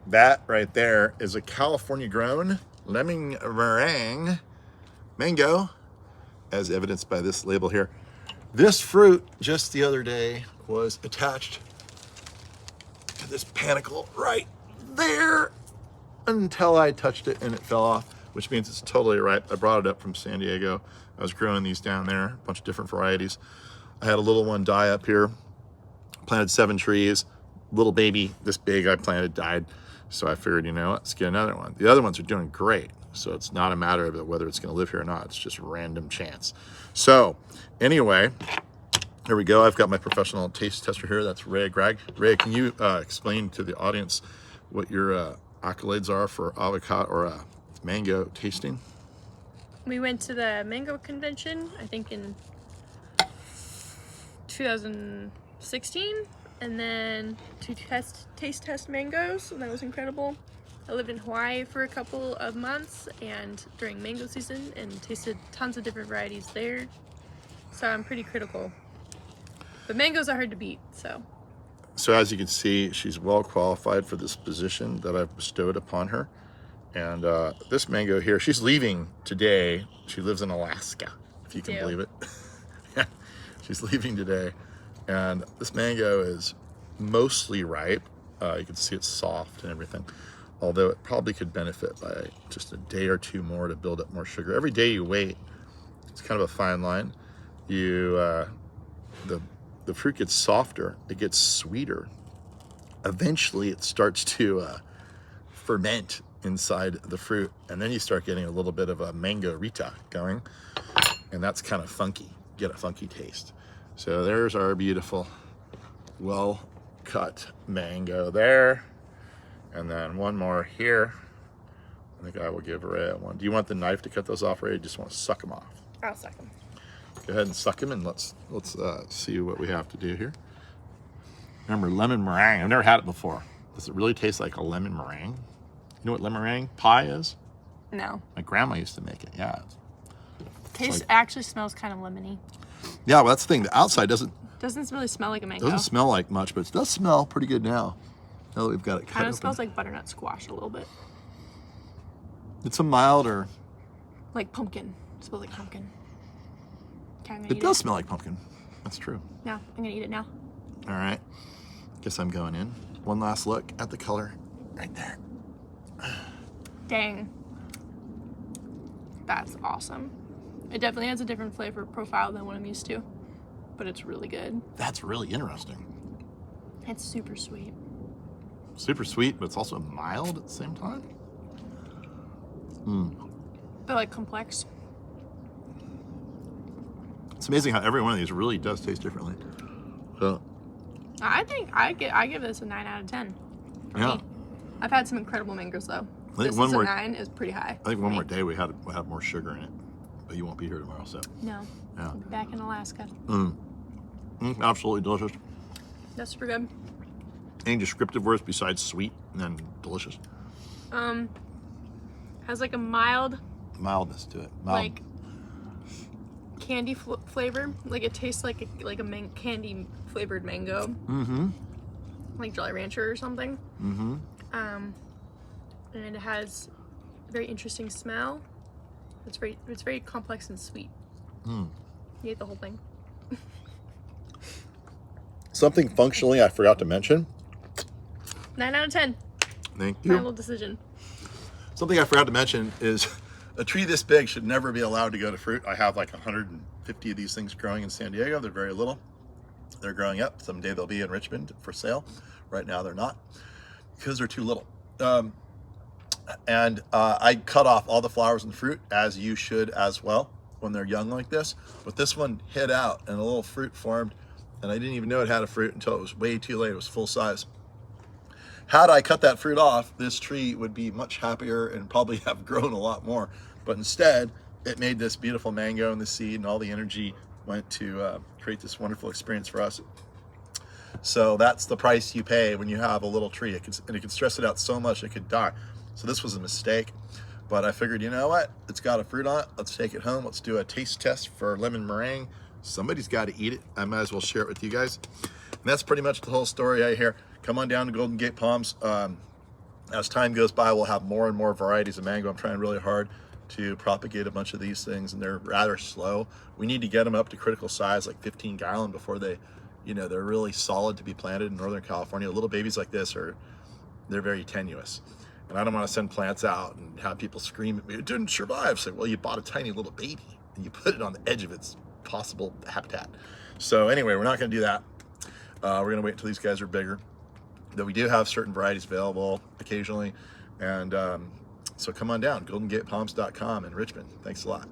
That right there is a California grown lemon meringue mango, as evidenced by this label here. This fruit just the other day was attached to this panicle right there until I touched it and it fell off, which means it's totally ripe. I brought it up from San Diego. I was growing these down there, a bunch of different varieties. I had a little one die up here, planted 7 trees, little baby this big I planted died. So I figured, you know, let's get another one. The other ones are doing great. So it's not a matter of whether it's gonna live here or not. It's just random chance. So anyway, here we go. I've got my professional taste tester here. That's Ray Gregg. Ray, can you explain to the audience what your accolades are for avocado or mango tasting? We went to the mango convention, I think in 2016, and then to taste test mangoes, and that was incredible. I lived in Hawaii for a couple of months and during mango season and tasted tons of different varieties there. So I'm pretty critical. But mangoes are hard to beat, so. So as you can see, she's well qualified for this position that I've bestowed upon her. And this mango here, she's leaving today. She lives in Alaska, if you can believe it. Yeah, she's leaving today. And this mango is mostly ripe. You can see it's soft and everything. Although it probably could benefit by just a day or two more to build up more sugar. Every day you wait, it's kind of a fine line. The fruit gets softer, it gets sweeter. Eventually it starts to ferment inside the fruit, and then you start getting a little bit of a mango rita going, and that's kind of funky. Get a funky taste. So there's our beautiful, well-cut mango there. And then one more here. I think I will give Ray one. Do you want the knife to cut those off, Ray? Or you just want to suck them off? I'll suck them. Go ahead and suck them, and let's see what we have to do here. Remember, lemon meringue. I've never had it before. Does it really taste like a lemon meringue? You know what lemon meringue pie is? No. My grandma used to make it. Yeah. Taste actually smells kind of lemony. Yeah, well, that's the thing. The outside doesn't really smell like a mango. Doesn't smell like much, but it does smell pretty good now. Now that we've got it cut Kind of open. smells like butternut squash a little bit. It's a milder. Like pumpkin. It smells like pumpkin. Okay, It does smell like pumpkin. That's true. Yeah, I'm gonna eat it now. All right. Guess I'm going in. One last look at the color right there. Dang. That's awesome. It definitely has a different flavor profile than what I'm used to, but it's really good. That's really interesting. It's super sweet. Super sweet, but it's also mild at the same time. But like complex. It's amazing how every one of these really does taste differently. So I think I give this a 9 out of 10. yeah, I've had some incredible mangoes though. I think This one is more. a 9 is pretty high. I think one more day we'll have more sugar in it, but you won't be here tomorrow, so No. yeah. I'll be back in Alaska. Absolutely delicious. That's super good. Any descriptive words besides sweet and then delicious? Has like a mild Mildness to it. Mild. like candy flavor. Like it tastes like a candy flavored mango. Mm-hmm. Like Jolly Rancher or something. Mm-hmm. And it has a very interesting smell. It's very complex and sweet. You ate the whole thing. Something functionally I forgot to mention. 9 out of 10. Thank you. Final decision. Something I forgot to mention is a tree this big should never be allowed to go to fruit. I have like 150 of these things growing in San Diego. They're very little. They're growing up. Someday they'll be in Richmond for sale. Right now they're not because they're too little. I cut off all the flowers and fruit, as you should as well when they're young like this. But this one hid out and a little fruit formed, and I didn't even know it had a fruit until it was way too late. It was full size. Had I cut that fruit off, this tree would be much happier and probably have grown a lot more. But instead, it made this beautiful mango and the seed, and all the energy went to create this wonderful experience for us. So that's the price you pay when you have a little tree. It can stress it out so much it could die. So this was a mistake. But I figured, you know what? It's got a fruit on it. Let's take it home. Let's do a taste test for lemon meringue. Somebody's got to eat it. I might as well share it with you guys. And that's pretty much the whole story I hear. Come on down to Golden Gate Palms. As time goes by, we'll have more and more varieties of mango. I'm trying really hard to propagate a bunch of these things, and they're rather slow. We need to get them up to critical size, like 15 gallon, before they, they're really solid to be planted in Northern California. Little babies like this they're very tenuous. And I don't want to send plants out and have people scream at me, it didn't survive. Say, well, you bought a tiny little baby and you put it on the edge of its possible habitat. So anyway, we're not going to do that. We're going to wait until these guys are bigger. Though we do have certain varieties available occasionally. And so come on down, goldengatepalms.com in Richmond. Thanks a lot.